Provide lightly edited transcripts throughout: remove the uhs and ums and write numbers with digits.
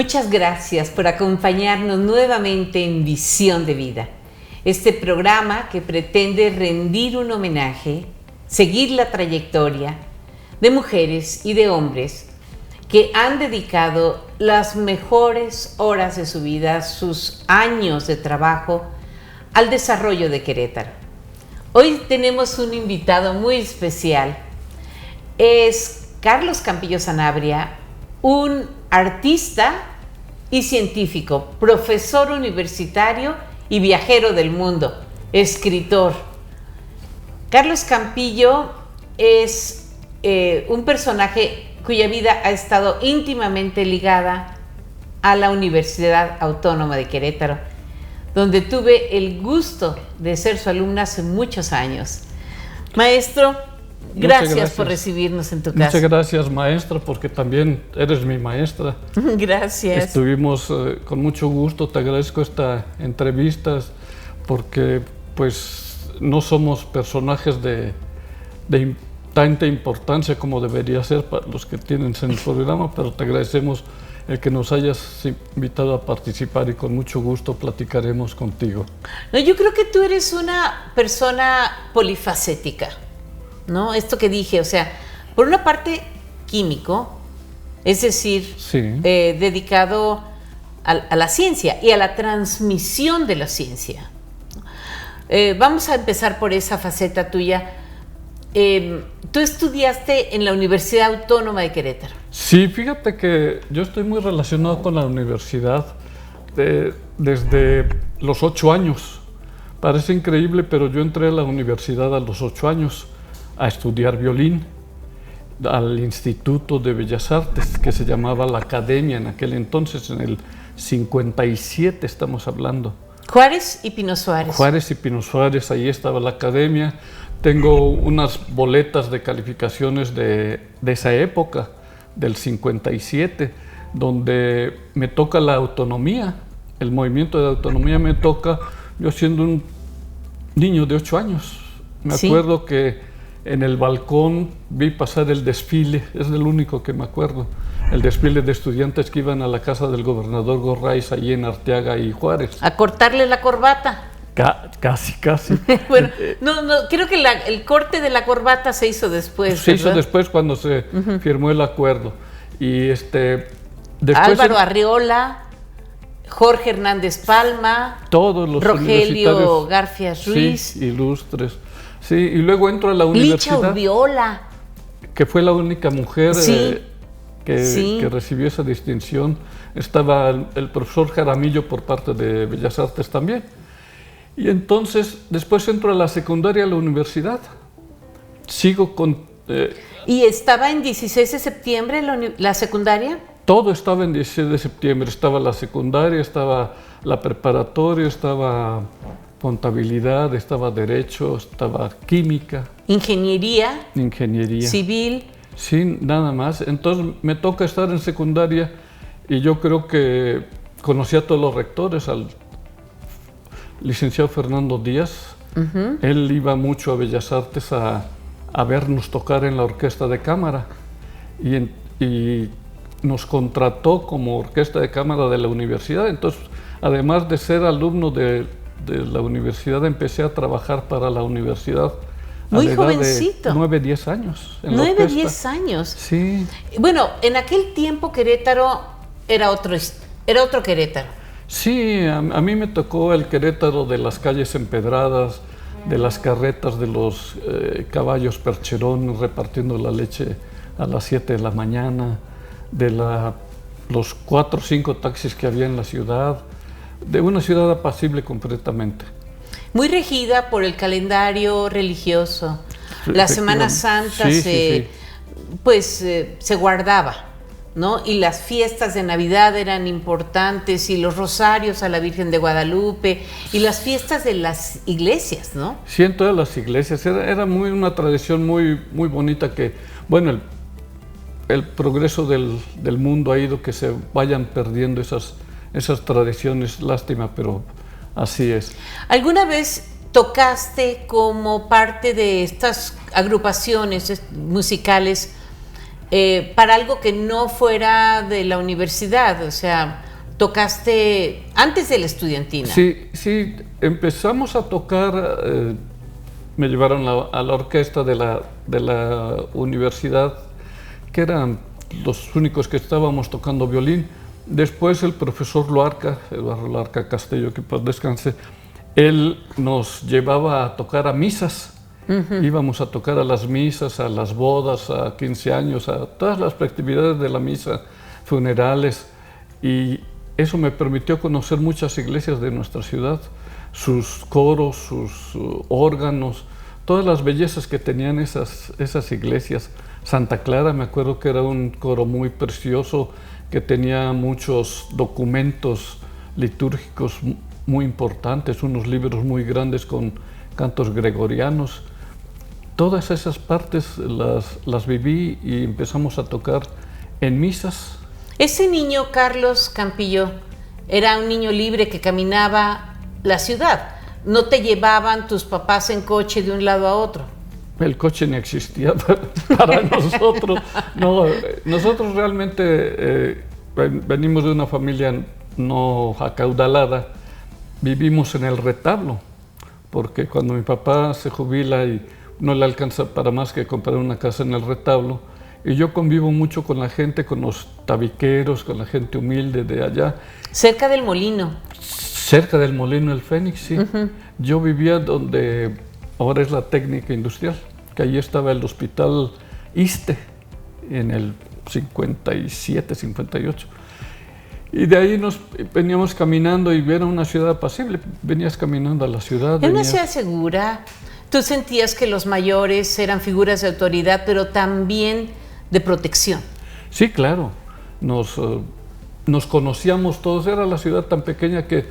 Muchas gracias por acompañarnos nuevamente en Visión de Vida, este programa que pretende rendir un homenaje, seguir la trayectoria de mujeres y de hombres que han dedicado las mejores horas de su vida, sus años de trabajo, al desarrollo de Querétaro. Hoy tenemos un invitado muy especial. Es Carlos Campillo Sanabria, un artista y científico, profesor universitario y viajero del mundo, escritor. Carlos Campillo es un personaje cuya vida ha estado íntimamente ligada a la Universidad Autónoma de Querétaro, donde tuve el gusto de ser su alumna hace muchos años. Maestro, gracias por recibirnos en tu casa. Muchas gracias, maestra, porque también eres mi maestra. Gracias. Estuvimos con mucho gusto, te agradezco esta entrevista, porque pues no somos personajes de tanta importancia como debería ser para los que tienen en el programa, pero te agradecemos el que nos hayas invitado a participar y con mucho gusto platicaremos contigo. No, yo creo que tú eres una persona polifacética, ¿no? Esto que dije, o sea, por una parte químico, es decir, sí, dedicado a la ciencia y a la transmisión de la ciencia. Vamos a empezar por esa faceta tuya. Tú estudiaste en la Universidad Autónoma de Querétaro. Sí, fíjate que yo estoy muy relacionado con la universidad desde los 8 años. Parece increíble, pero yo entré a la universidad a los 8 años a estudiar violín al Instituto de Bellas Artes, que se llamaba la Academia en aquel entonces, en el 57 estamos hablando. Juárez y Pino Suárez. Juárez y Pino Suárez, ahí estaba la academia. Tengo unas boletas de calificaciones de esa época, del 57, donde me toca la autonomía, el movimiento de autonomía me toca, yo siendo un niño de 8 años. Me acuerdo que en el balcón vi pasar el desfile, es el único que me acuerdo, el desfile de estudiantes que iban a la casa del gobernador Gorraiz, allí en Arteaga y Juárez. A cortarle la corbata. Casi. Bueno, no, creo que el corte de la corbata se hizo después. Se hizo después cuando se firmó el acuerdo. Y después Álvaro Arriola, Jorge Hernández Palma, todos los Rogelio García Ruiz, sí, ilustres. Sí, y luego entro a la universidad. Licha Urbiola, que fue la única mujer que recibió esa distinción. Estaba el profesor Jaramillo por parte de Bellas Artes también. Y entonces, después entro a la secundaria, a la universidad. Sigo con... ¿Y estaba en 16 de septiembre la secundaria? Todo estaba en 16 de septiembre. Estaba la secundaria, estaba la preparatoria, estaba contabilidad, estaba derecho, estaba química. Ingeniería. Ingeniería. Civil. Sí, nada más. Entonces me toca estar en secundaria y yo creo que conocí a todos los rectores, al licenciado Fernando Díaz. Él iba mucho a Bellas Artes a vernos tocar en la orquesta de cámara y nos contrató como orquesta de cámara de la universidad. Entonces, además de ser alumno de la universidad, empecé a trabajar para la universidad. Muy a la jovencito. Edad de 9, 10 años. 9, 10 años. Sí. Bueno, en aquel tiempo Querétaro era otro Querétaro. Sí, a mí me tocó el Querétaro de las calles empedradas, de las carretas de los caballos percherón repartiendo la leche a las 7 de la mañana, de los 4 o 5 taxis que había en la ciudad, de una ciudad apacible completamente. Muy regida por el calendario religioso. La Semana Santa se guardaba, ¿no? Y las fiestas de Navidad eran importantes, y los rosarios a la Virgen de Guadalupe, y las fiestas de las iglesias, ¿no? Sí, en todas las iglesias. Era una tradición muy bonita que, bueno, el progreso del mundo ha ido que se vayan perdiendo esas tradiciones, lástima, pero así es. ¿Alguna vez tocaste como parte de estas agrupaciones musicales para algo que no fuera de la universidad, o sea, tocaste antes de la estudiantina. Sí, empezamos a tocar, me llevaron a la orquesta de la universidad, que eran los únicos que estábamos tocando violín. Después el profesor Eduardo Loarca Castello, que pues descanse, él nos llevaba a tocar a misas. Íbamos a tocar a las misas, a las bodas, a 15 años, a todas las festividades de la misa, funerales, y eso me permitió conocer muchas iglesias de nuestra ciudad, sus coros, sus órganos, todas las bellezas que tenían esas iglesias. Santa Clara, me acuerdo que era un coro muy precioso, que tenía muchos documentos litúrgicos muy importantes, unos libros muy grandes con cantos gregorianos. Todas esas partes las viví y empezamos a tocar en misas. Ese niño, Carlos Campillo, era un niño libre que caminaba la ciudad. No te llevaban tus papás en coche de un lado a otro. El coche ni existía para nosotros. No, nosotros realmente venimos de una familia no acaudalada. Vivimos en el retablo, porque cuando mi papá se jubila y no le alcanza para más que comprar una casa en el retablo, y yo convivo mucho con la gente, con los tabiqueros, con la gente humilde de allá. Cerca del molino. Cerca del molino El Fénix, sí. Yo vivía donde ahora es la técnica industrial, que allí estaba el hospital ISSSTE en el 57, 58. Y de ahí nos veníamos caminando y era una ciudad apacible. Venías caminando a la ciudad. Era una ciudad segura. Tú sentías que los mayores eran figuras de autoridad, pero también de protección. Sí, claro. Nos conocíamos todos. Era la ciudad tan pequeña que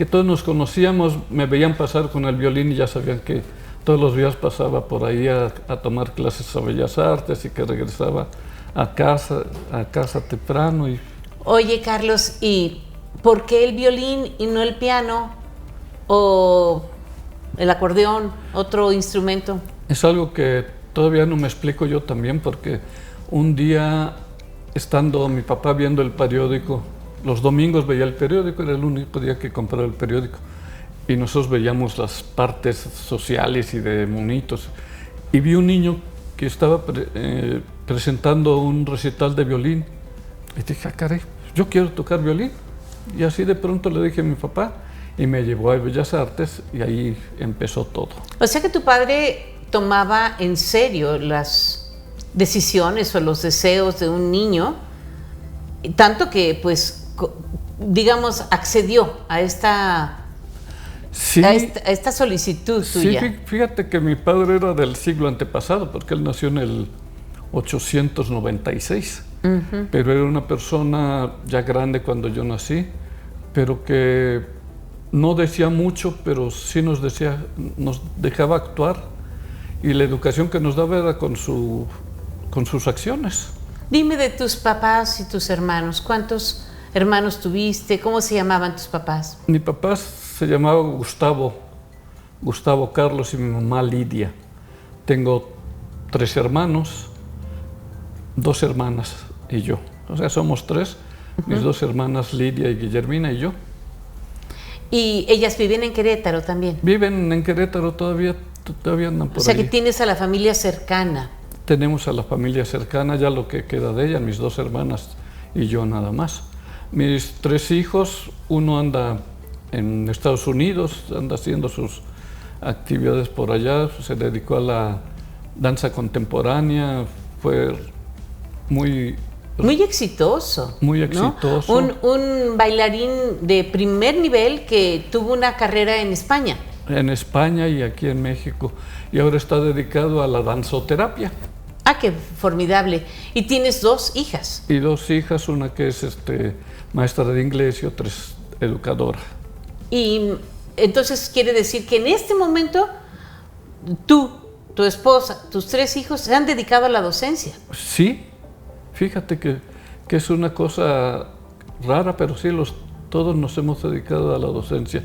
todos nos conocíamos. Me veían pasar con el violín y ya sabían que todos los días pasaba por ahí a tomar clases a Bellas Artes y que regresaba a casa temprano. Oye, Carlos, ¿y por qué el violín y no el piano o el acordeón, otro instrumento? Es algo que todavía no me explico yo también, porque un día, estando mi papá viendo el periódico, los domingos veía el periódico, era el único día que compraba el periódico, y nosotros veíamos las partes sociales y de monitos, y vi un niño que estaba presentando un recital de violín, y dije, caray, yo quiero tocar violín. Y así de pronto le dije a mi papá y me llevó a Bellas Artes y ahí empezó todo. O sea que tu padre tomaba en serio las decisiones o los deseos de un niño, tanto que, pues, digamos, accedió a esta solicitud tuya. Sí, fíjate que mi padre era del siglo antepasado, porque él nació en el 896. Pero era una persona ya grande cuando yo nací, pero que no decía mucho, pero sí nos dejaba actuar, y la educación que nos daba era con sus acciones. Dime de tus papás y tus hermanos. ¿Cuántos hermanos tuviste? ¿Cómo se llamaban tus papás? Mi papá se llamaba Gustavo Carlos, y mi mamá Lidia. Tengo 3 hermanos, 2 hermanas y yo. O sea, somos 3, mis 2 hermanas, Lidia y Guillermina, y yo. ¿Y ellas viven en Querétaro también? Viven en Querétaro todavía andan por ahí. O sea, que tienes a la familia cercana. Tenemos a la familia cercana, ya lo que queda de ella, mis 2 hermanas y yo nada más. Mis 3 hijos, uno anda en Estados Unidos, anda haciendo sus actividades por allá, se dedicó a la danza contemporánea, fue muy exitoso. Muy exitoso. ¿No? Un bailarín de primer nivel que tuvo una carrera en España. En España y aquí en México. Y ahora está dedicado a la danzoterapia. Ah, qué formidable. Y tienes 2 hijas. Y 2 hijas, una que es maestra de inglés y otra es educadora. Y entonces quiere decir que en este momento tú, tu esposa, tus 3 hijos se han dedicado a la docencia. Sí. Fíjate que es una cosa rara, pero sí, todos nos hemos dedicado a la docencia.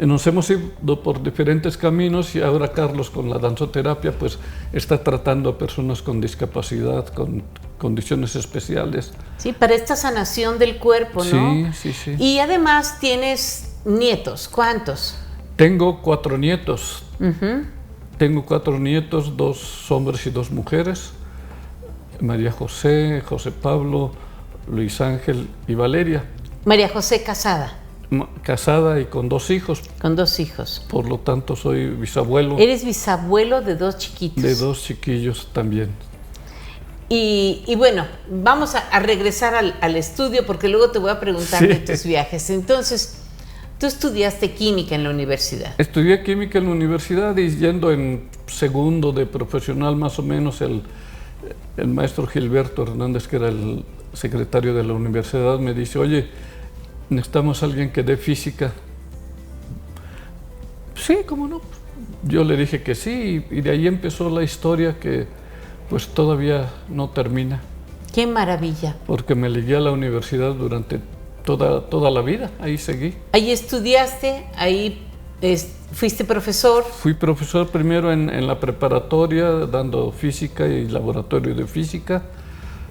Nos hemos ido por diferentes caminos y ahora Carlos con la danzoterapia pues está tratando a personas con discapacidad, con condiciones especiales. Sí, para esta sanación del cuerpo, ¿no? Sí, sí, sí. Y además tienes nietos, ¿cuántos? Tengo 4 nietos. Uh-huh. Tengo 4 nietos, 2 hombres y 2 mujeres. María José, José Pablo, Luis Ángel y Valeria. María José casada. Casada y con 2 hijos. Con 2 hijos. Por lo tanto, soy bisabuelo. Eres bisabuelo de 2 chiquitos. De 2 chiquillos también. Y bueno, vamos a regresar al estudio porque luego te voy a preguntar de tus viajes. Entonces, tú estudiaste química en la universidad. Estudié química en la universidad y yendo en segundo de profesional más o menos, el maestro Gilberto Hernández, que era el secretario de la universidad, me dice, oye, necesitamos a alguien que dé física. Sí, ¿cómo no? Yo le dije que sí y de ahí empezó la historia que pues todavía no termina. ¡Qué maravilla! Porque me ligué a la universidad durante toda la vida, ahí seguí. Ahí estudiaste, ahí fuiste profesor. Fui profesor primero en la preparatoria, dando física y laboratorio de física.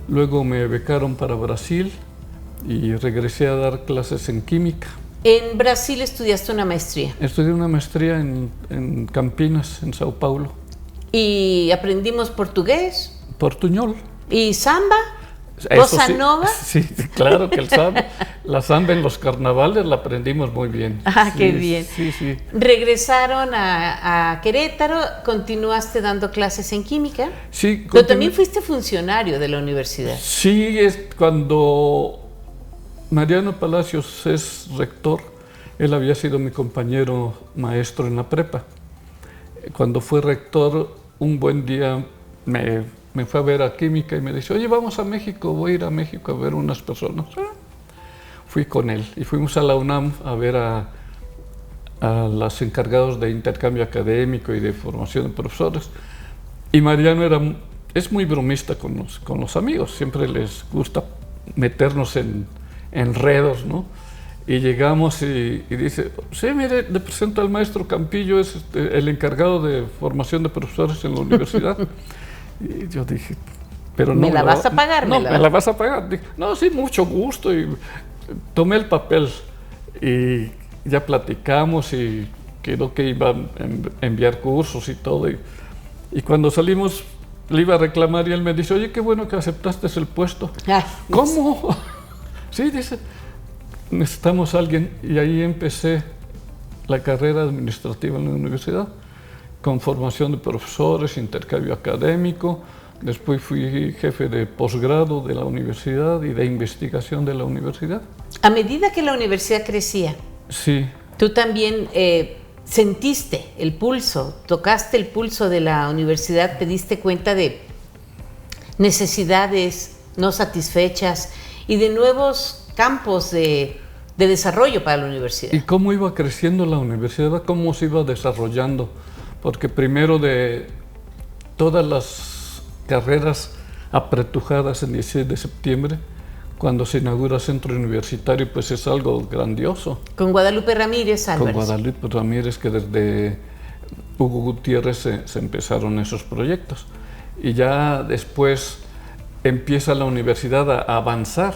Luego me becaron para Brasil y regresé a dar clases en química. En Brasil estudiaste una maestría. Estudié una maestría en Campinas, en Sao Paulo. ¿Y aprendimos portugués? Portuñol. ¿Y samba? Eso ¿Bossa sí, nova? Sí, claro que el samba. La samba en los carnavales la aprendimos muy bien. Ah, sí, qué bien. Sí, sí. Regresaron a Querétaro, continuaste dando clases en química. Sí. Pero también fuiste funcionario de la universidad. Sí, es cuando Mariano Palacios es rector, él había sido mi compañero maestro en la prepa. Cuando fue rector, un buen día me fue a ver a química y me dice, oye, vamos a México, voy a ir a México a ver unas personas. Fui con él y fuimos a la UNAM a ver a los encargados de intercambio académico y de formación de profesores. Y Mariano es muy bromista con los amigos, siempre les gusta meternos en enredos, ¿no? Y llegamos y dice, sí, mire, le presento al maestro Campillo, es el encargado de formación de profesores en la universidad. Y yo dije, pero no. ¿Me la vas a pagar? No, me la vas a pagar. Dije, no, sí, mucho gusto. Y tomé el papel y ya platicamos y quedó que iba a enviar cursos y todo. Y cuando salimos, le iba a reclamar y él me dice, oye, qué bueno que aceptaste el puesto. Ay, ¿Cómo? Sí, dice, necesitamos a alguien. Y ahí empecé la carrera administrativa en la universidad, con formación de profesores, intercambio académico. Después fui jefe de posgrado de la universidad y de investigación de la universidad. A medida que la universidad crecía, sí, tú también sentiste el pulso, tocaste el pulso de la universidad, te diste cuenta de necesidades no satisfechas y de nuevos campos de desarrollo para la universidad. ¿Y cómo iba creciendo la universidad? ¿Cómo se iba desarrollando? Porque primero de todas las carreras apretujadas en 16 de septiembre, cuando se inaugura centro universitario, pues es algo grandioso. Con Guadalupe Ramírez Álvarez. Con Guadalupe Ramírez, que desde Hugo Gutiérrez se empezaron esos proyectos. Y ya después empieza la universidad a avanzar,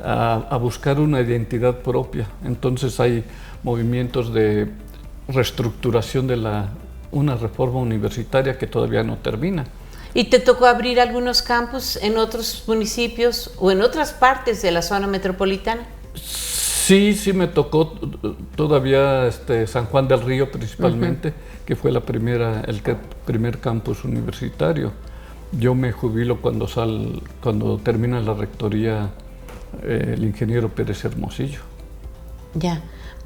a buscar una identidad propia. Entonces hay movimientos de reestructuración de una reforma universitaria que todavía no termina. ¿Y te tocó abrir algunos campus en otros municipios o en otras partes de la zona metropolitana? Sí, sí me tocó todavía San Juan del Río principalmente, que fue el primer campus universitario. Yo me jubilo cuando termina la rectoría el ingeniero Pérez Hermosillo. Ya,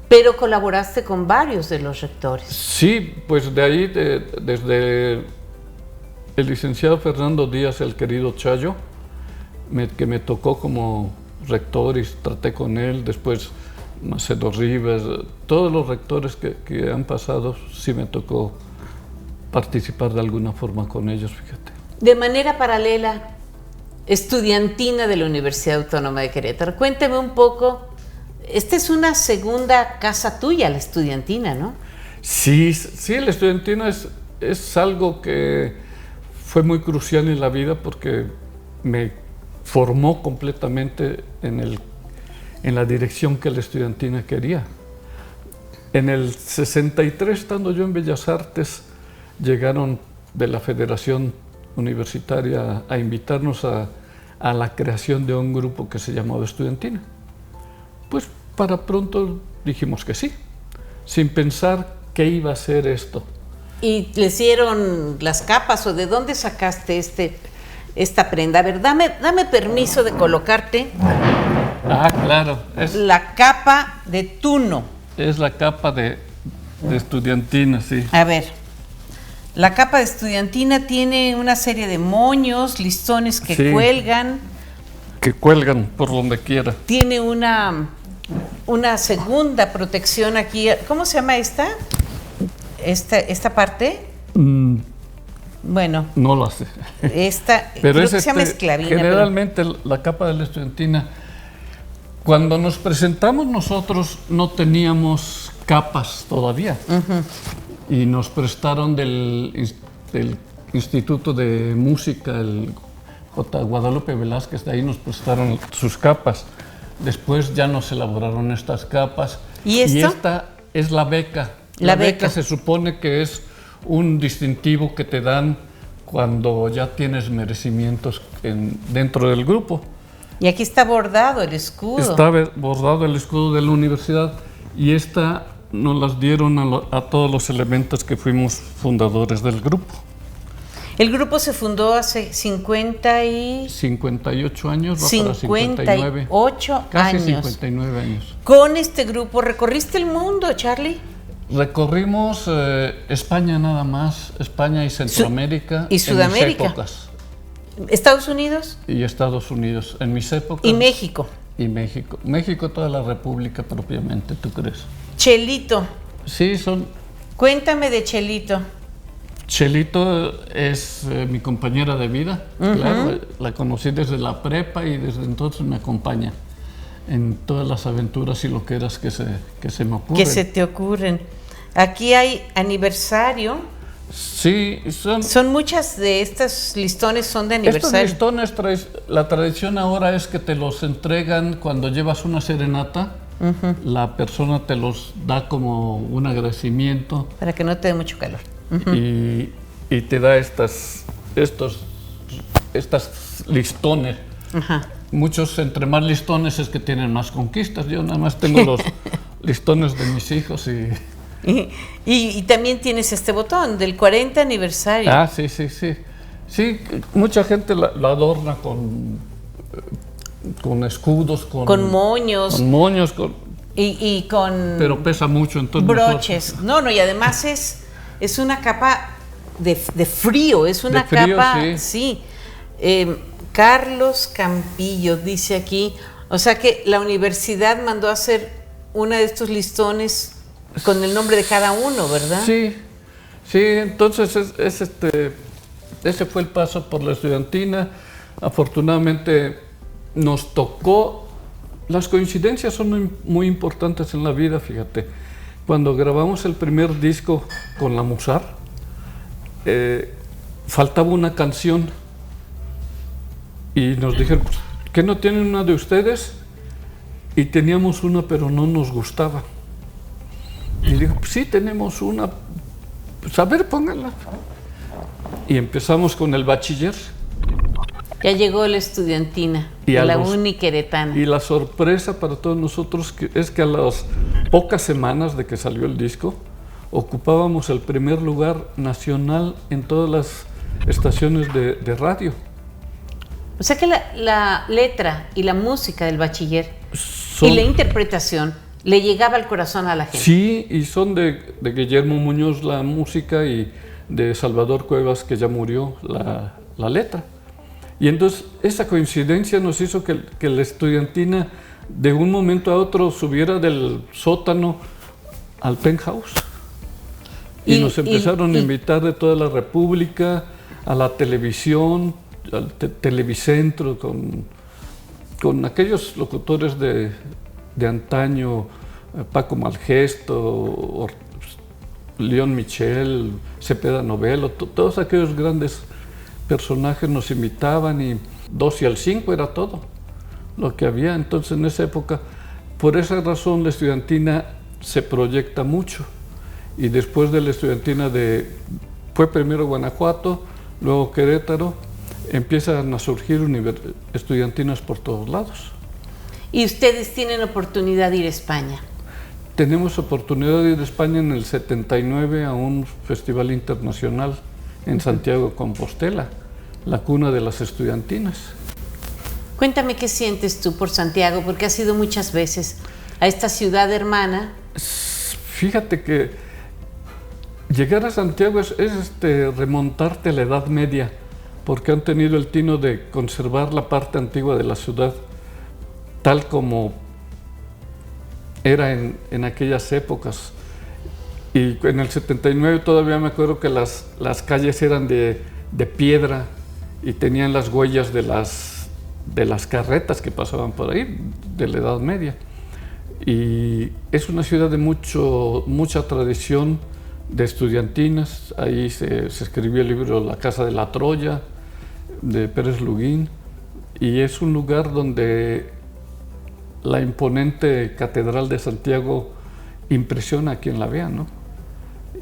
pero colaboraste con varios de los rectores. Sí, pues de ahí, desde el licenciado Fernando Díaz, el querido Chayo, que me tocó como rector y traté con él, después Macedo Rivas, todos los rectores que han pasado, sí me tocó participar de alguna forma con ellos, fíjate. De manera paralela, estudiantina de la Universidad Autónoma de Querétaro. Cuénteme un poco esta es una segunda casa tuya, la estudiantina, ¿no? Sí, sí, la estudiantina es algo que fue muy crucial en la vida porque me formó completamente en la dirección que la estudiantina quería. En el 63, estando yo en Bellas Artes, llegaron de la Federación Universitaria a invitarnos a la creación de un grupo que se llamaba Estudiantina. Pues para pronto dijimos que sí, sin pensar qué iba a ser esto. ¿Y le hicieron las capas o de dónde sacaste esta prenda? A ver, dame permiso de colocarte. Ah, claro. La capa de tuno. Es la capa de estudiantina, sí. A ver, la capa de estudiantina tiene una serie de moños, listones que Sí. cuelgan. Que cuelgan por donde quiera. Tiene una segunda protección aquí. ¿Cómo se llama esta? Esta parte. Bueno, No lo sé. esta Pero creo es que se llama esclavina. generalmente la capa de la estudiantina. Cuando nos presentamos nosotros no teníamos capas todavía. Y nos prestaron del Instituto de Música, el J. Guadalupe Velázquez, de ahí nos prestaron sus capas. Después ya nos elaboraron estas capas. ¿Y esto? Y esta es la beca. La La beca beca se supone que es un distintivo que te dan cuando ya tienes merecimientos dentro del grupo. Y aquí está bordado el escudo. Está bordado el escudo de la universidad y esta nos las dieron a todos los elementos que fuimos fundadores del grupo. El grupo se fundó hace 58 años, va para 59. 58 Casi años. 59 años. Con este grupo recorriste el mundo, Charlie. Recorrimos España nada más, España y Centroamérica. y Sudamérica. En mis épocas. Estados Unidos Y Estados Unidos, en mis épocas. y México. Y México. México, toda la república propiamente, ¿tú crees? Chelito, Sí, cuéntame de Chelito. Chelito es mi compañera de vida, claro, la conocí desde la prepa y desde entonces me acompaña en todas las aventuras y loqueras que se me ocurren. Que se te ocurren. Aquí hay aniversario. Sí, Son muchas de estas listones son de estos aniversario. listones, la tradición ahora es que te los entregan cuando llevas una serenata, la persona te los da como un agradecimiento. Para que no te dé mucho calor. Y te da estas listones. Ajá. Muchos, entre más listones, es que tienen más conquistas. Yo nada más tengo los listones de mis hijos y... Y también tienes este botón del 40 aniversario. Ah, sí. Sí, mucha gente la adorna con escudos, Con moños. con moños, Y con pero pesa mucho, entonces broches. No, y además es una capa de frío, es una De frío, capa, sí. Carlos Campillo dice aquí, o sea que la universidad mandó a hacer una de estos listones con el nombre de cada uno, ¿verdad? Sí, entonces ese fue el paso por la estudiantina. Afortunadamente nos tocó, las coincidencias son muy importantes en la vida, fíjate. Cuando grabamos el primer disco con la Musar, faltaba una canción y nos dijeron, ¿qué no tienen una de ustedes? Y teníamos una, pero no nos gustaba. Y digo, pues sí, tenemos una, pues a ver, pónganla. Y empezamos con el bachiller. Ya llegó la estudiantina, Y a la los- uniqueretana. Y la sorpresa para todos nosotros es que a las pocas semanas de que salió el disco, ocupábamos el primer lugar nacional en todas las estaciones de radio. O sea que la letra y la música del bachiller Son- y la interpretación le llegaba al corazón a la gente. Sí, y son de Guillermo Muñoz la música y de Salvador Cuevas, que ya murió, la letra. Y entonces esa coincidencia nos hizo que la estudiantina de un momento a otro subiera del sótano al penthouse. Y nos empezaron a invitar de toda la República, a la televisión, al Televicentro, con aquellos locutores de de antaño, Paco Malgesto, León Michel, Cepeda Novello, todos aquellos grandes personajes nos imitaban y 2 y al 5 era todo lo que había. Entonces en esa época, por esa razón la estudiantina se proyecta mucho. Y después de la estudiantina fue primero Guanajuato, luego Querétaro, empiezan a surgir estudiantinas por todos lados. ¿Y ustedes tienen oportunidad de ir a España? Tenemos oportunidad de ir a España en el 79 a un festival internacional en Santiago de Compostela, la cuna de las estudiantinas. Cuéntame qué sientes tú por Santiago, porque has ido muchas veces a esta ciudad hermana. Fíjate que llegar a Santiago es remontarte a la Edad Media, porque han tenido el tino de conservar la parte antigua de la ciudad tal como era en aquellas épocas. Y en el 79 todavía me acuerdo que las calles eran de piedra y tenían las huellas de las carretas que pasaban por ahí, de la Edad Media. Y es una ciudad de mucha tradición de estudiantinas. Ahí se escribió el libro La Casa de la Troya, de Pérez Luguín, y es un lugar donde la imponente Catedral de Santiago impresiona a quien la vea, ¿no?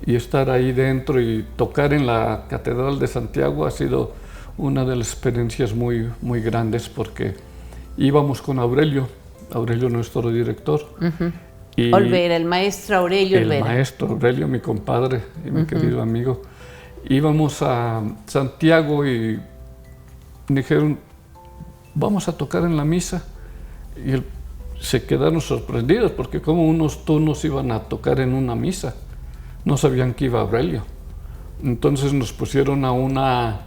Y estar ahí dentro y tocar en la Catedral de Santiago ha sido una de las experiencias muy, muy grandes, porque íbamos con Aurelio nuestro director. Y Olvera, el maestro Aurelio Olvera. El maestro Aurelio, mi compadre y mi querido amigo. Íbamos a Santiago y dijeron, vamos a tocar en la misa. Y se quedaron sorprendidos, porque como unos turnos iban a tocar en una misa. No sabían que iba Aurelio. Entonces nos pusieron a una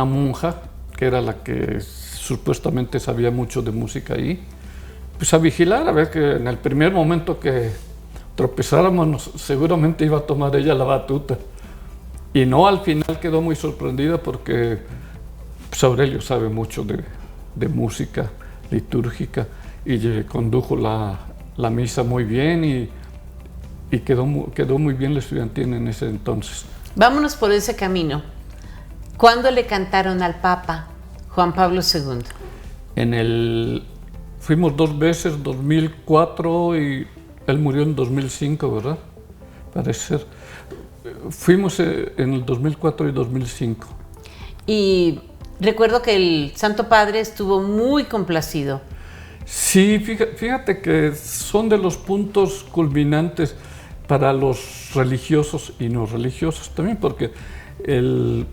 monja, que era la que supuestamente sabía mucho de música ahí, pues a vigilar, a ver que en el primer momento que tropezáramos seguramente iba a tomar ella la batuta. Y no, al final quedó muy sorprendida, porque pues Aurelio sabe mucho de música litúrgica y condujo la misa muy bien y quedó muy bien la estudiantina en ese entonces. Vámonos por ese camino. ¿Cuándo le cantaron al Papa Juan Pablo II? Fuimos 2 veces, 2004 y él murió en 2005, ¿verdad? Parece ser. Fuimos en el 2004 y 2005. Y recuerdo que el Santo Padre estuvo muy complacido. Sí, fíjate que son de los puntos culminantes para los religiosos y no religiosos también, porque el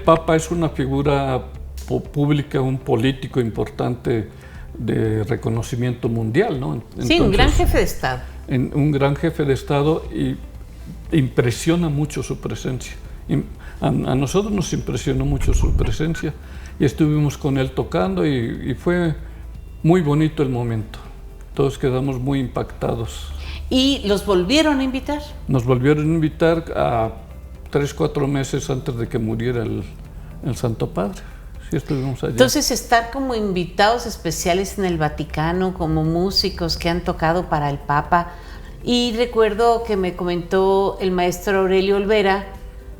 Papa es una figura pública, un político importante de reconocimiento mundial, ¿no? Entonces, sí, un gran jefe de Estado. Un gran jefe de Estado, y impresiona mucho su presencia. A nosotros nos impresionó mucho su presencia y estuvimos con él tocando y fue muy bonito el momento. Todos quedamos muy impactados. ¿Y los volvieron a invitar? Nos volvieron a invitar a 3-4 meses antes de que muriera el Santo Padre. Sí, estuvimos allá. Entonces, estar como invitados especiales en el Vaticano, como músicos que han tocado para el Papa. Y recuerdo que me comentó el maestro Aurelio Olvera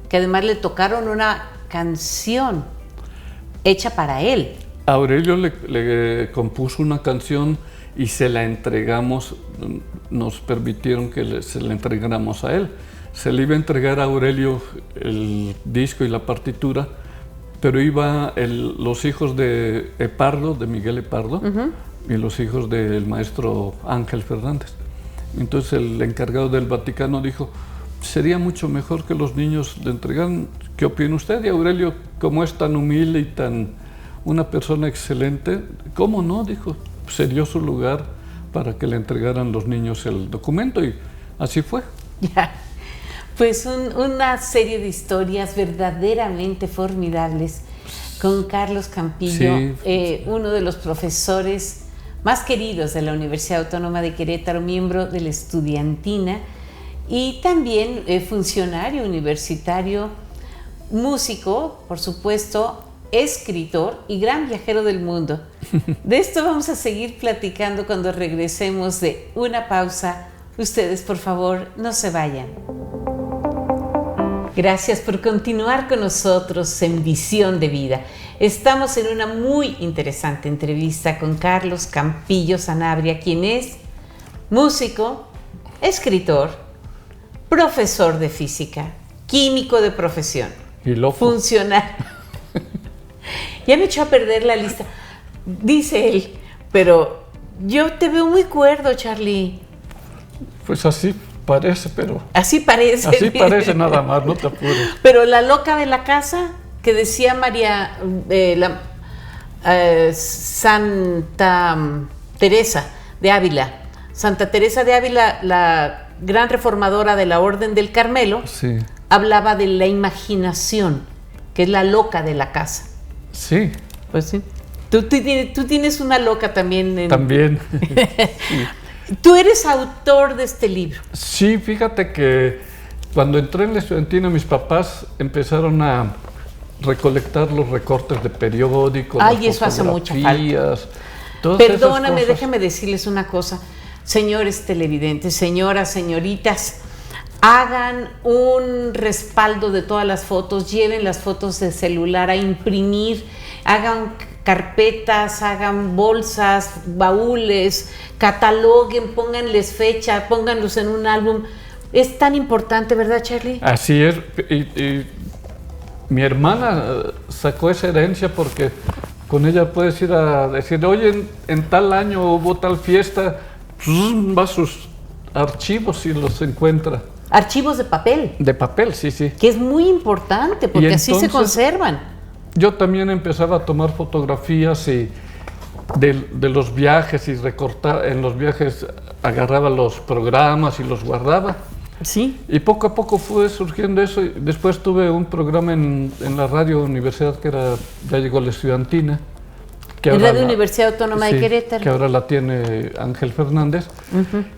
que además le tocaron una canción hecha para él. Aurelio le compuso una canción y se la entregamos, nos permitieron que se la entregáramos a él. Se le iba a entregar a Aurelio el disco y la partitura, pero los hijos de Epardo, de Miguel Epardo, y los hijos del maestro Ángel Fernández. Entonces el encargado del Vaticano dijo, sería mucho mejor que los niños le entregaran. ¿Qué opina usted? Y Aurelio, como es tan humilde y una persona excelente, ¿cómo no? Dijo, se dio su lugar para que le entregaran los niños el documento, y así fue. Ya. Pues una serie de historias verdaderamente formidables con Carlos Campillo, sí. Uno de los profesores más queridos de la Universidad Autónoma de Querétaro, miembro de la estudiantina y también funcionario universitario, músico, por supuesto, escritor y gran viajero del mundo. De esto vamos a seguir platicando cuando regresemos de una pausa. Ustedes, por favor, no se vayan. Gracias por continuar con nosotros en Visión de Vida. Estamos en una muy interesante entrevista con Carlos Campillo Sanabria, quien es músico, escritor, profesor de física, químico de profesión, funcionario. Ya me echó a perder la lista, dice él, pero yo te veo muy cuerdo, Charlie. Pues así parece, pero... Así parece. Así parece nada más, no te apures. Pero la loca de la casa, que decía María, Santa Teresa de Ávila. Santa Teresa de Ávila, la gran reformadora de la Orden del Carmelo, sí, hablaba de la imaginación, que es la loca de la casa. Sí. Pues sí. Tú tienes una loca también. También. Sí. Tú eres autor de este libro. Sí, fíjate que cuando entré en la estudiantina, mis papás empezaron a recolectar los recortes de periódicos. Ay, eso hace mucha falta. Perdóname, déjame decirles una cosa. Señores televidentes, señoras, señoritas, hagan un respaldo de todas las fotos, lleven las fotos de celular a imprimir, hagan carpetas, hagan bolsas, baúles, cataloguen, pónganles fecha, pónganlos en un álbum. Es tan importante, ¿verdad, Charlie? Así es. Y mi hermana sacó esa herencia porque con ella puedes ir a decir, oye, en tal año hubo tal fiesta, va a sus archivos y los encuentra. Archivos de papel. De papel, sí, sí. Que es muy importante porque así se conservan. Yo también empezaba a tomar fotografías y de los viajes y recortar, en los viajes agarraba los programas y los guardaba. Sí. Y poco a poco fue surgiendo eso. Y después tuve un programa en la radio universidad que era, ya llegó la estudiantina. En Radio Universidad Autónoma de Querétaro. Que ahora la tiene Ángel Fernández.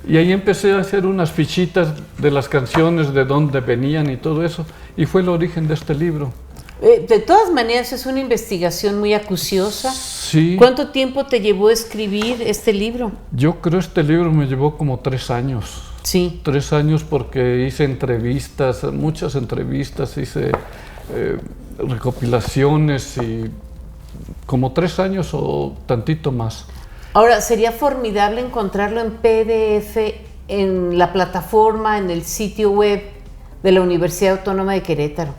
Y ahí empecé a hacer unas fichitas de las canciones, de dónde venían y todo eso. Y fue el origen de este libro. De todas maneras, es una investigación muy acuciosa. Sí. ¿Cuánto tiempo te llevó a escribir este libro? Yo creo este libro me llevó como 3 años. Sí. 3 años porque hice entrevistas, muchas entrevistas, hice recopilaciones y como 3 años o tantito más. Ahora, sería formidable encontrarlo en PDF en la plataforma, en el sitio web de la Universidad Autónoma de Querétaro,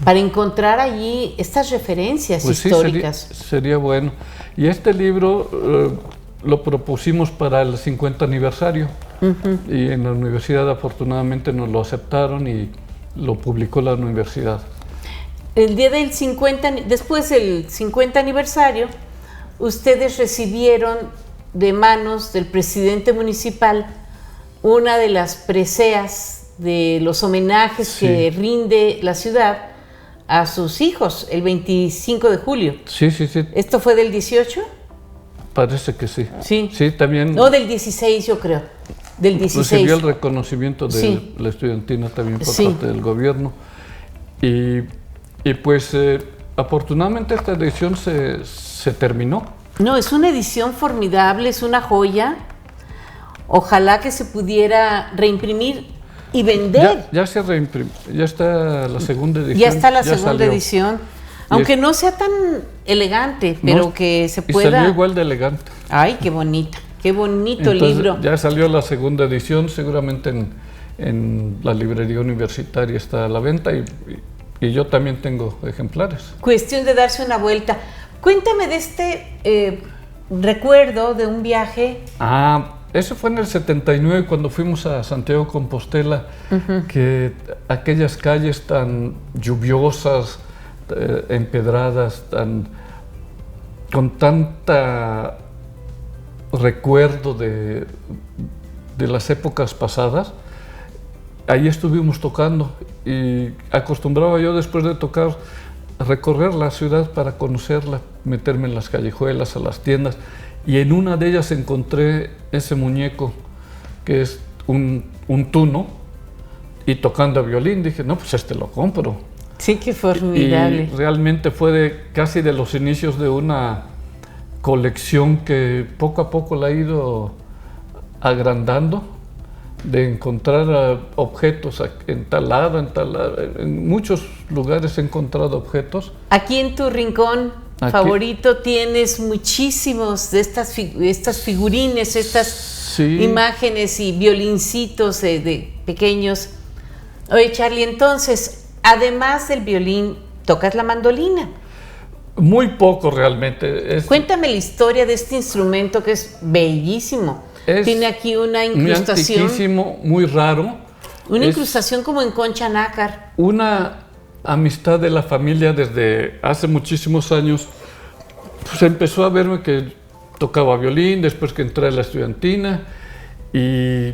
para encontrar allí estas referencias históricas. Sí, sería bueno. Y este libro lo propusimos para el 50 aniversario y en la universidad afortunadamente nos lo aceptaron y lo publicó la universidad. El día del 50, después del 50 aniversario, ustedes recibieron de manos del presidente municipal una de las preseas de los homenajes que rinde la ciudad a sus hijos el 25 de julio. Sí, sí, sí. ¿Esto fue del 18? Parece que sí. Sí. Sí, también. No, del 16 yo creo. Del 16. Recibió el reconocimiento de la estudiantina también por parte del gobierno. Y pues afortunadamente esta edición se terminó. No, es una edición formidable, es una joya. Ojalá que se pudiera reimprimir y vender. Ya se reimprimió, ya está la segunda edición. Ya está la segunda edición. Aunque no sea tan elegante, pero no, que se pueda... Y salió igual de elegante. Ay, qué bonita, qué bonito. Entonces, libro. Ya salió la segunda edición, seguramente en la librería universitaria está a la venta y yo también tengo ejemplares. Cuestión de darse una vuelta. Cuéntame de este recuerdo de un viaje. Eso fue en el 79 cuando fuimos a Santiago Compostela, que aquellas calles tan lluviosas, empedradas, con tanta recuerdo de las épocas pasadas, ahí estuvimos tocando y acostumbraba yo después de tocar a recorrer la ciudad para conocerla, meterme en las callejuelas, a las tiendas, y en una de ellas encontré ese muñeco que es un tuno y tocando a violín. Dije, no, pues este lo compro. Sí, qué formidable. Y realmente fue casi de los inicios de una colección que poco a poco la ha ido agrandando, de encontrar objetos en tal lado, en muchos lugares he encontrado objetos. Aquí en tu rincón favorito tienes muchísimos de estas figurines, estas imágenes y violincitos de pequeños. Oye, Charlie, entonces, además del violín, ¿tocas la mandolina? Muy poco realmente. Cuéntame la historia de este instrumento que es bellísimo. Tiene aquí una incrustación. Muy antiquísimo, muy raro. Una incrustación como en concha nácar. Una amistad de la familia desde hace muchísimos años. Pues empezó a verme que tocaba violín, después que entré a la estudiantina, y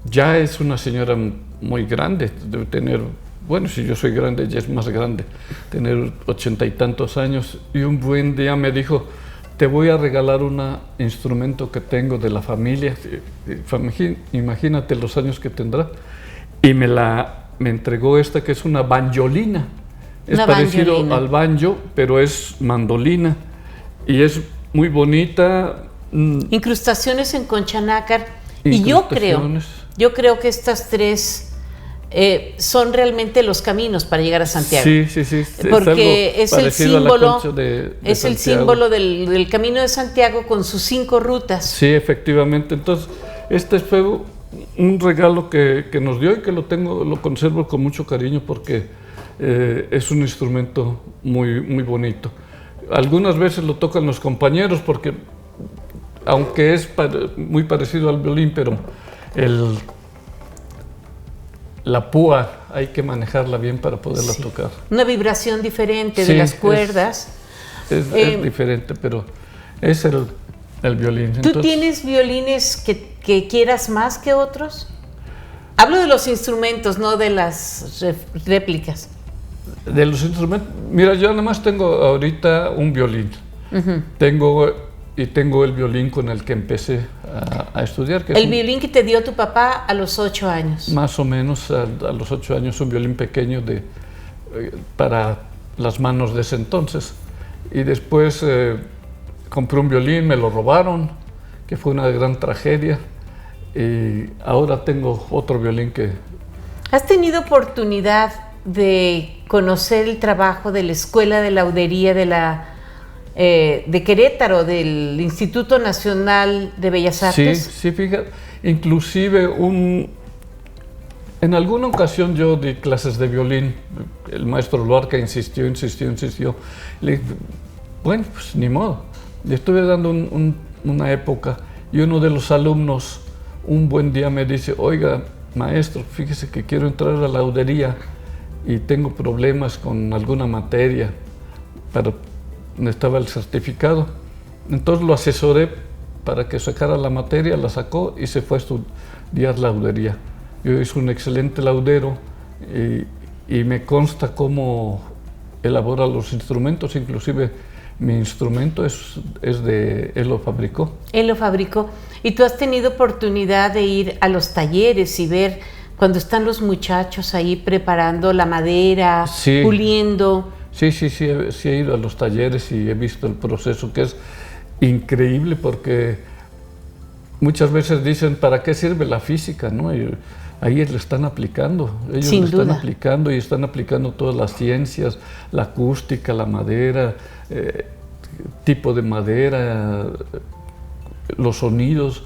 ya es una señora muy grande, debe tener, bueno, si yo soy grande, ella es más grande, tener 80 y tantos años, y un buen día me dijo: te voy a regalar un instrumento que tengo de la familia, imagínate los años que tendrá, y me entregó esta que es una banjolina. Es parecido al banjo, pero es mandolina, y es muy bonita. Incrustaciones en concha nácar, y yo creo que estas tres son realmente los caminos para llegar a Santiago. Sí. Porque es el símbolo, es el símbolo del Camino de Santiago con sus 5 rutas. Sí, efectivamente. Entonces, este fue un regalo que nos dio y que lo conservo con mucho cariño porque es un instrumento muy, muy bonito. Algunas veces lo tocan los compañeros porque, aunque es muy parecido al violín, pero la púa hay que manejarla bien para poderla tocar. Una vibración diferente de las cuerdas. Es diferente, pero es el violín. ¿Tú tienes violines que quieras más que otros? Hablo de los instrumentos, no de las réplicas. De los instrumentos, mira, yo nada más tengo ahorita un violín. Tengo el violín con el que empecé a estudiar. Que violín que te dio tu papá a los 8 años. Más o menos a los 8 años, un violín pequeño para las manos de ese entonces. Y después compré un violín, me lo robaron, que fue una gran tragedia. Y ahora tengo otro violín que... ¿Has tenido oportunidad de conocer el trabajo de la Escuela de Laudería de Querétaro, del Instituto Nacional de Bellas Artes? Sí, fíjate, inclusive en alguna ocasión yo di clases de violín, el maestro Luarca insistió, le dije, bueno, pues ni modo. Le estuve dando una época y uno de los alumnos un buen día me dice: oiga, maestro, fíjese que quiero entrar a la laudería y tengo problemas con alguna materia, pero necesitaba el certificado. Entonces lo asesoré para que sacara la materia, la sacó y se fue a estudiar laudería. Yo soy un excelente laudero y me consta cómo elabora los instrumentos, inclusive mi instrumento él lo fabricó. Él lo fabricó. ¿Y tú has tenido oportunidad de ir a los talleres y ver cuando están los muchachos ahí preparando la madera, puliendo? Sí, he ido a los talleres y he visto el proceso, que es increíble porque muchas veces dicen: ¿para qué sirve la física?, ¿no? Y ahí lo están aplicando, están aplicando y están aplicando todas las ciencias, la acústica, la madera, tipo de madera, los sonidos.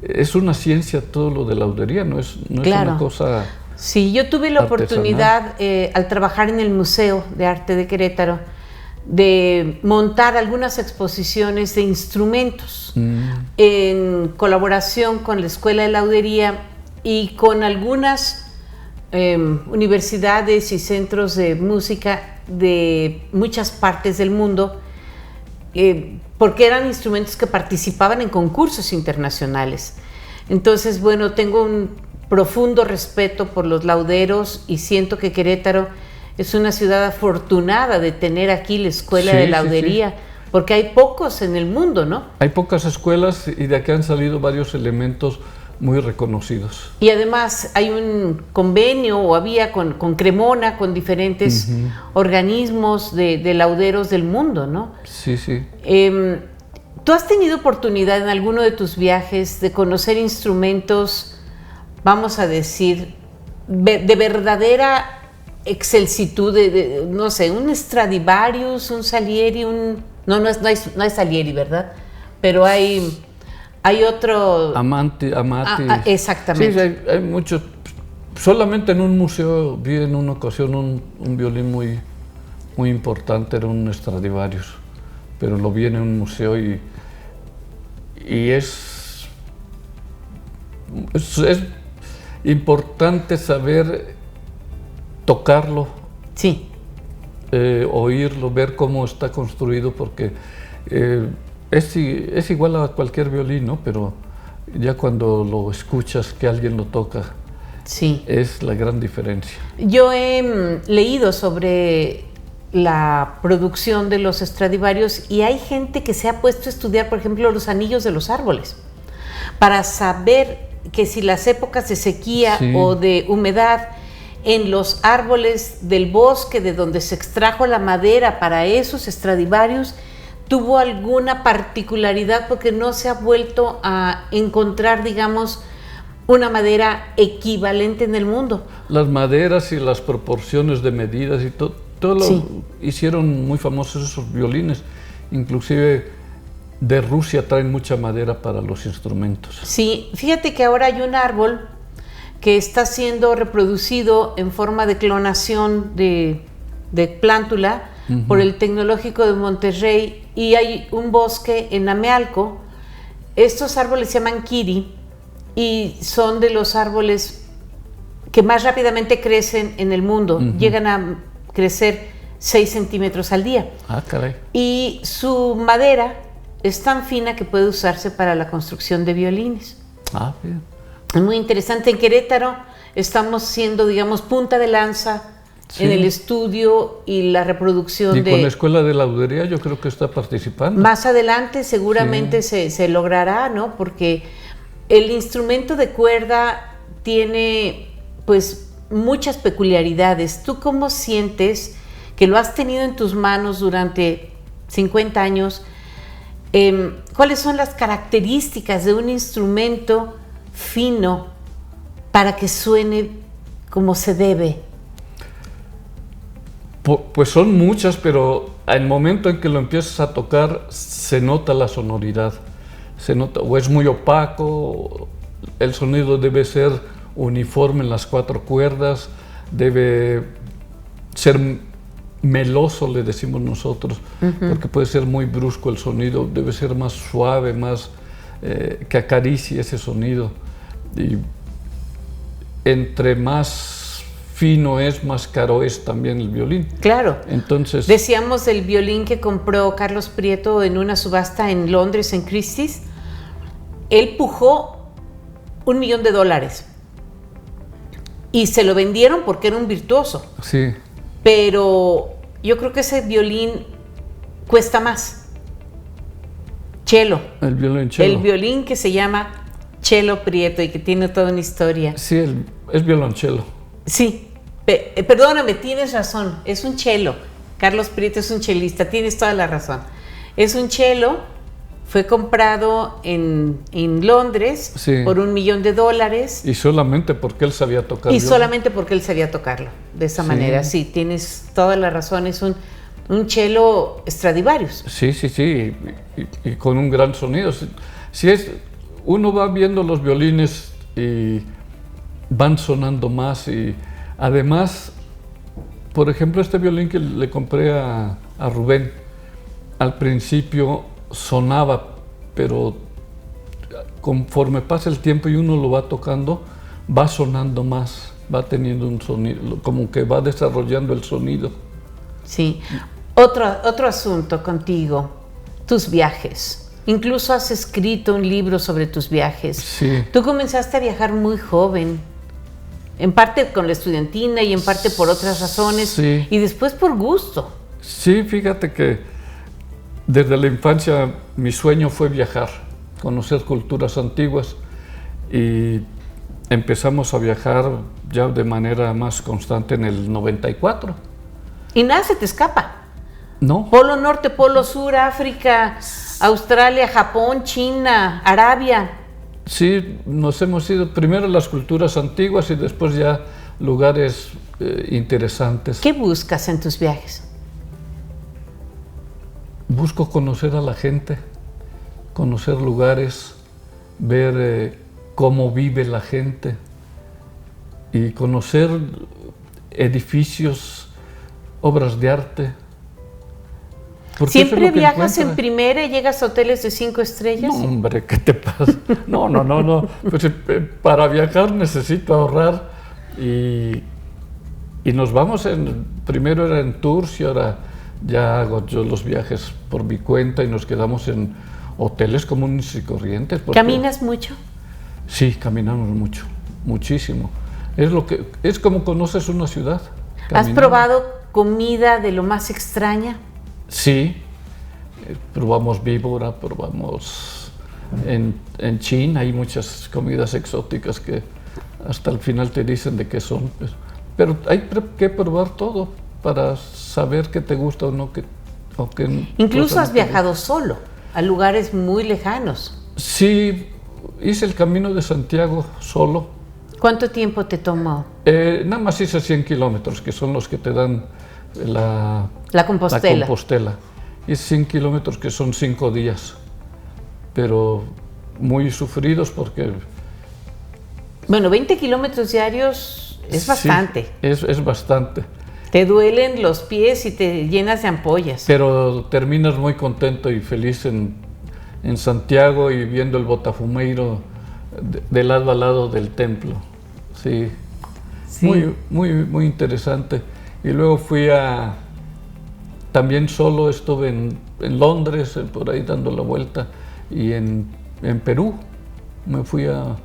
Es una ciencia todo lo de laudería, no es una cosa... Sí, yo tuve la oportunidad, al trabajar en el Museo de Arte de Querétaro, de montar algunas exposiciones de instrumentos en colaboración con la Escuela de Laudería y con algunas universidades y centros de música de muchas partes del mundo, porque eran instrumentos que participaban en concursos internacionales. Entonces, bueno, tengo un profundo respeto por los lauderos y siento que Querétaro es una ciudad afortunada de tener aquí la Escuela de Laudería, porque hay pocos en el mundo, ¿no? Hay pocas escuelas y de aquí han salido varios elementos muy reconocidos. Y además hay un convenio, o había con Cremona, con diferentes organismos de lauderos del mundo, ¿no? Sí, sí. ¿Tú has tenido oportunidad en alguno de tus viajes de conocer instrumentos, vamos a decir, de verdadera excelsitud, no sé, un Stradivarius, un Salieri, no hay Salieri, ¿verdad? Pero hay otro... Amati. Exactamente. Sí, hay muchos. Solamente en un museo vi en una ocasión un violín muy, muy importante, era un Stradivarius, pero lo vi en un museo y es importante saber tocarlo, sí, oírlo, ver cómo está construido, porque es igual a cualquier violín, ¿no? Pero ya cuando lo escuchas que alguien lo toca, sí, es la gran diferencia. Yo he leído sobre la producción de los Stradivarius y hay gente que se ha puesto a estudiar, por ejemplo, los anillos de los árboles, para saber que si las épocas de sequía o de humedad en los árboles del bosque de donde se extrajo la madera para esos Stradivarius tuvo alguna particularidad, porque no se ha vuelto a encontrar, digamos, una madera equivalente en el mundo. Las maderas y las proporciones de medidas y todo lo hicieron muy famosos esos violines. Inclusive de Rusia traen mucha madera para los instrumentos. Sí, fíjate que ahora hay un árbol que está siendo reproducido en forma de clonación de plántula por el Tecnológico de Monterrey, y hay un bosque en Amealco. Estos árboles se llaman Kiri y son de los árboles que más rápidamente crecen en el mundo. Llegan a crecer 6 centímetros al día. Ah, caray. Y su madera es tan fina que puede usarse para la construcción de violines. Ah, bien. Es muy interesante. En Querétaro estamos siendo, digamos, punta de lanza en el estudio y la reproducción y con la Escuela de Laudería yo creo que está participando. Más adelante seguramente se logrará, ¿no? Porque el instrumento de cuerda tiene, pues, muchas peculiaridades. ¿Tú cómo sientes, que lo has tenido en tus manos durante 50 años, cuáles son las características de un instrumento fino para que suene como se debe? Pues son muchas, pero al momento en que lo empiezas a tocar se nota la sonoridad, se nota, o es muy opaco, el sonido debe ser uniforme en las 4 cuerdas, debe ser meloso, le decimos nosotros, porque puede ser muy brusco el sonido, debe ser más suave, más que acaricie ese sonido, y entre más fino es, más caro es también el violín. Claro. Entonces, decíamos del violín que compró Carlos Prieto en una subasta en Londres, en Christie's. Él pujó $1 millón y se lo vendieron porque era un virtuoso. Sí. Pero yo creo que ese violín cuesta más. Cello. El violín cello. El violín que se llama Cello Prieto y que tiene toda una historia. Sí, es violonchelo. Sí. Perdóname, tienes razón, es un cello. Carlos Prieto es un chelista, tienes toda la razón. Es un cello, fue comprado en Londres por $1 millón. Y solamente porque él sabía tocar. Y solamente porque él sabía tocarlo, de esa manera. Sí, tienes toda la razón, es un cello Stradivarius. Sí, y con un gran sonido. Uno va viendo los violines y van sonando más, y además, por ejemplo, este violín que le compré a Rubén, al principio sonaba, pero conforme pasa el tiempo y uno lo va tocando, va sonando más, va teniendo un sonido, como que va desarrollando el sonido. Sí. Otro asunto contigo, tus viajes. Incluso has escrito un libro sobre tus viajes. Sí. Tú comenzaste a viajar muy joven, en parte con la estudiantina y en parte por otras razones, y después por gusto. Sí, fíjate que desde la infancia mi sueño fue viajar, conocer culturas antiguas, y empezamos a viajar ya de manera más constante en el 94. Y nada se te escapa. No, Polo Norte, Polo Sur, África, Australia, Japón, China, Arabia. sí, nos hemos ido primero a las culturas antiguas y después ya lugares interesantes. ¿Qué buscas en tus viajes? Busco conocer a la gente, conocer lugares, ver cómo vive la gente y conocer edificios, obras de arte. Porque eso es ¿Siempre lo que viajas en encuentra. primera y llegas a hoteles de 5 estrellas? No, hombre, ¿qué te pasa? No. Pues, para viajar necesito ahorrar y nos vamos primero era en tours y ahora ya hago yo los viajes por mi cuenta y nos quedamos en hoteles comunes y corrientes. ¿Caminas mucho? Sí, caminamos mucho, muchísimo. Es como conoces una ciudad. ¿Has caminando. probado comida de lo más extraña? Sí, probamos víbora, probamos en China, hay muchas comidas exóticas que hasta el final te dicen de qué son, pero hay que probar todo para saber qué te gusta o no. Incluso cosa has no te viajado solo a lugares muy lejanos. gusta. Sí, hice el Camino de Santiago solo. ¿Cuánto tiempo te tomó? Nada más hice 100 kilómetros, que son los que te dan la Compostela. Compostela. Hice 100 kilómetros que son 5 días, pero muy sufridos porque... Bueno, 20 kilómetros diarios es sí, bastante. es bastante, Te duelen los pies y te llenas de ampollas. pero terminas muy contento y feliz en Santiago y viendo el Botafumeiro de lado a lado del templo. Sí, Sí. muy interesante. Y luego fui también solo estuve en Londres, por ahí dando la vuelta, y en Perú me fui a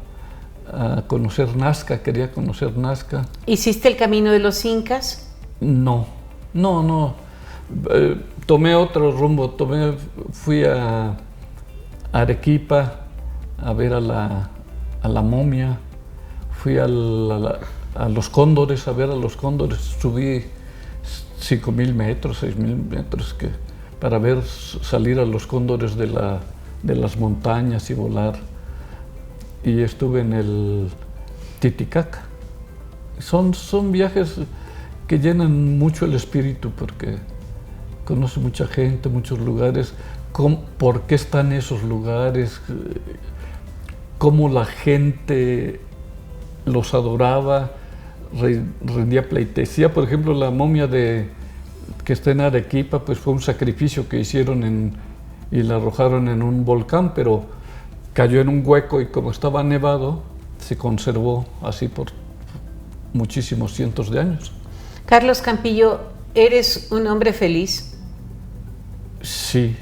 conocer Nazca, quería conocer Nazca. ¿Hiciste el camino de los Incas? No. Tomé otro rumbo, fui a Arequipa a ver a la momia, fui a los cóndores, a ver a los cóndores, subí 5.000 metros, 6.000 metros para ver salir a los cóndores de las montañas y volar. Y estuve en el Titicaca. Son viajes que llenan mucho el espíritu porque conoce mucha gente, muchos lugares, por qué están esos lugares, cómo la gente los adoraba, rendía pleitesía. Por ejemplo, la momia que está en Arequipa, pues fue un sacrificio que hicieron y la arrojaron en un volcán, pero cayó en un hueco y como estaba nevado, se conservó así por muchísimos cientos de años. Carlos Campillo, ¿eres un hombre feliz? Sí,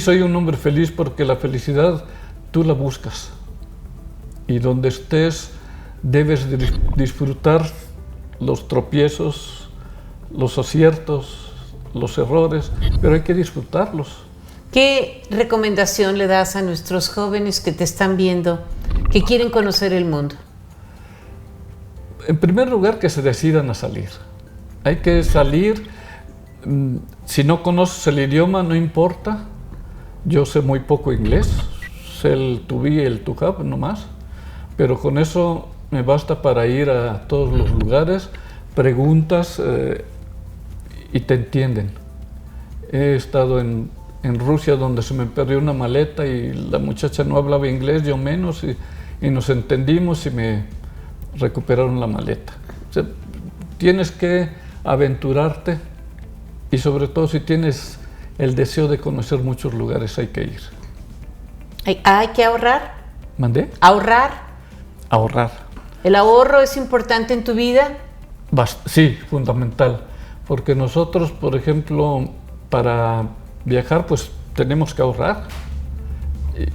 soy un hombre feliz porque la felicidad tú la buscas y donde estés debes disfrutar los tropiezos, los aciertos, los errores, pero hay que disfrutarlos. ¿Qué recomendación le das a nuestros jóvenes que te están viendo, que quieren conocer el mundo? En primer lugar, que se decidan a salir. Hay que salir. Si no conoces el idioma, no importa. Yo sé muy poco inglés, sé el to be y el to have nomás, pero con eso me basta para ir a todos los lugares, preguntas y te entienden. He estado en Rusia donde se me perdió una maleta y la muchacha no hablaba inglés, yo menos, y nos entendimos y me recuperaron la maleta. O sea, tienes que aventurarte y sobre todo si tienes el deseo de conocer muchos lugares hay que ir. ¿Hay que ahorrar? ¿Mandé? ¿Ahorrar? Ahorrar. ¿El ahorro es importante en tu vida? Sí, fundamental, porque nosotros, por ejemplo, para viajar pues tenemos que ahorrar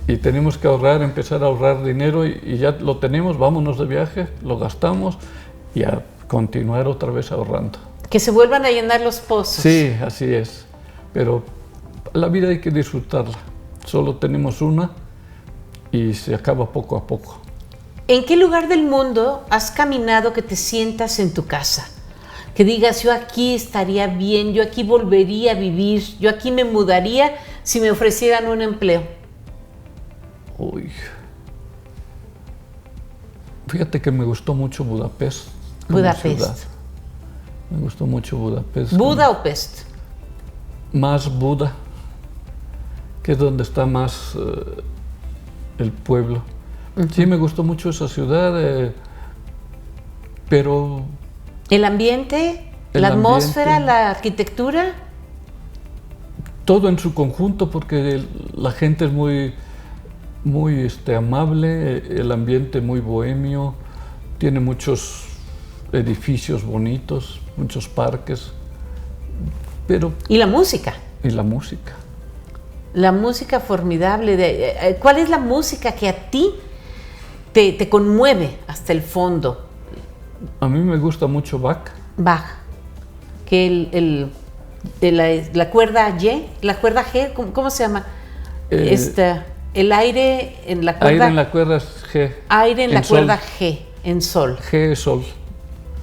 y tenemos que ahorrar, empezar a ahorrar dinero y ya lo tenemos, vámonos de viaje, lo gastamos y a continuar otra vez ahorrando. Que se vuelvan a llenar los pozos. Sí, así es, pero la vida hay que disfrutarla, solo tenemos una y se acaba poco a poco. ¿En qué lugar del mundo has caminado que te sientas en tu casa? Que digas, yo aquí estaría bien, yo aquí volvería a vivir, yo aquí me mudaría si me ofrecieran un empleo. Uy. Fíjate que me gustó mucho Budapest. Budapest. Me gustó mucho Budapest. ¿Buda o Pest? Más Buda, que es donde está más el pueblo. Sí, me gustó mucho esa ciudad, pero... ¿El ambiente? ¿La atmósfera? ¿La arquitectura? Todo en su conjunto, porque la gente es muy amable, el ambiente muy bohemio, tiene muchos edificios bonitos, muchos parques, pero... ¿Y la música? Y la música. La música formidable. ¿Cuál es la música que a ti te conmueve hasta el fondo? A mí me gusta mucho Bach. Bach. Que la cuerda Y, la cuerda G, ¿cómo se llama? El aire en la cuerda... Aire en la cuerda es G. Aire en la cuerda G, en sol. G es sol.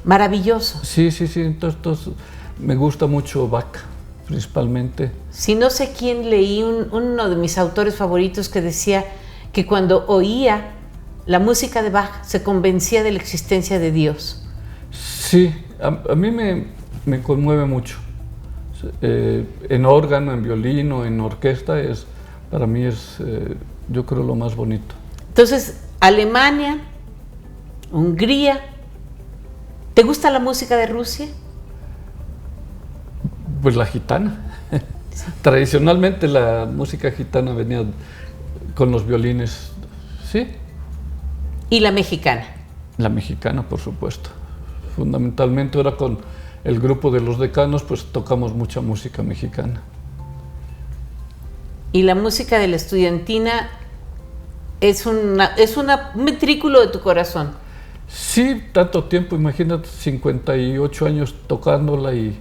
Maravilloso. Sí. Entonces me gusta mucho Bach, principalmente. Si no sé quién leí, uno de mis autores favoritos que decía que cuando oía la música de Bach se convencía de la existencia de Dios. Sí, a mí me conmueve mucho. En órgano, en violín, en orquesta, para mí es, yo creo, lo más bonito. Entonces, Alemania, Hungría. ¿Te gusta la música de Rusia? Pues la gitana. Sí. Tradicionalmente la música gitana venía con los violines, ¿sí? ¿Y la mexicana? La mexicana, por supuesto. Fundamentalmente ahora con el grupo de los decanos, pues tocamos mucha música mexicana. ¿Y la música de la estudiantina es un ventrículo de tu corazón? Sí, tanto tiempo, imagínate, 58 años tocándola y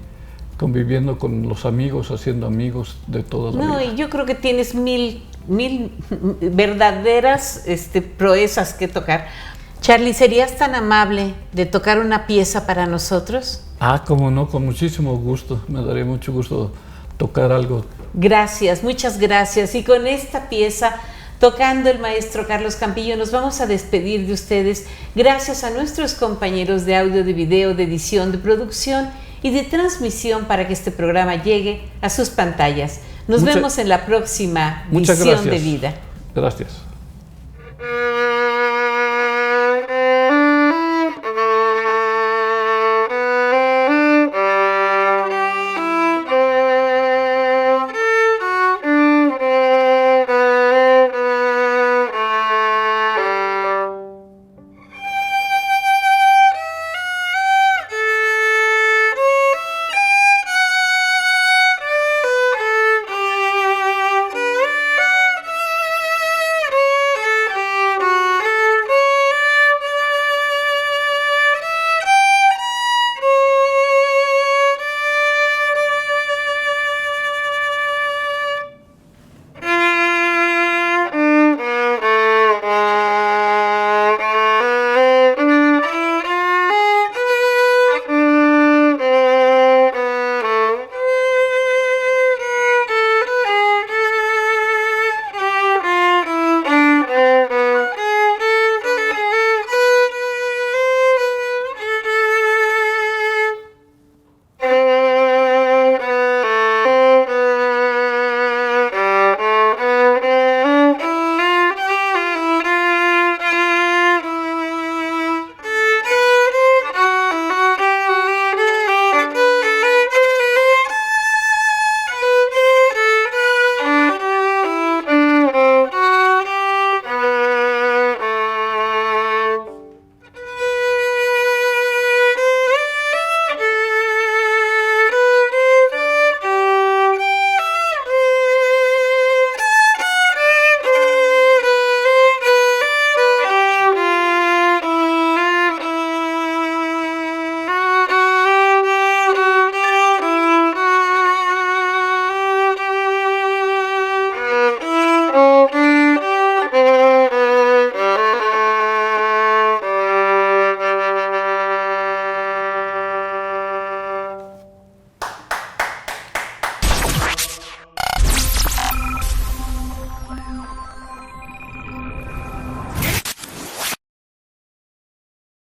conviviendo con los amigos, haciendo amigos de toda la vida. No, y yo creo que tienes mil verdaderas proezas que tocar. Charly, ¿serías tan amable de tocar una pieza para nosotros? Cómo no, con muchísimo gusto. Me daría mucho gusto tocar algo. Gracias, muchas gracias. Y con esta pieza, tocando el maestro Carlos Campillo, nos vamos a despedir de ustedes. Gracias a nuestros compañeros de audio, de video, de edición, de producción y de transmisión para que este programa llegue a sus pantallas. Nos vemos en la próxima Visión de Vida. Gracias.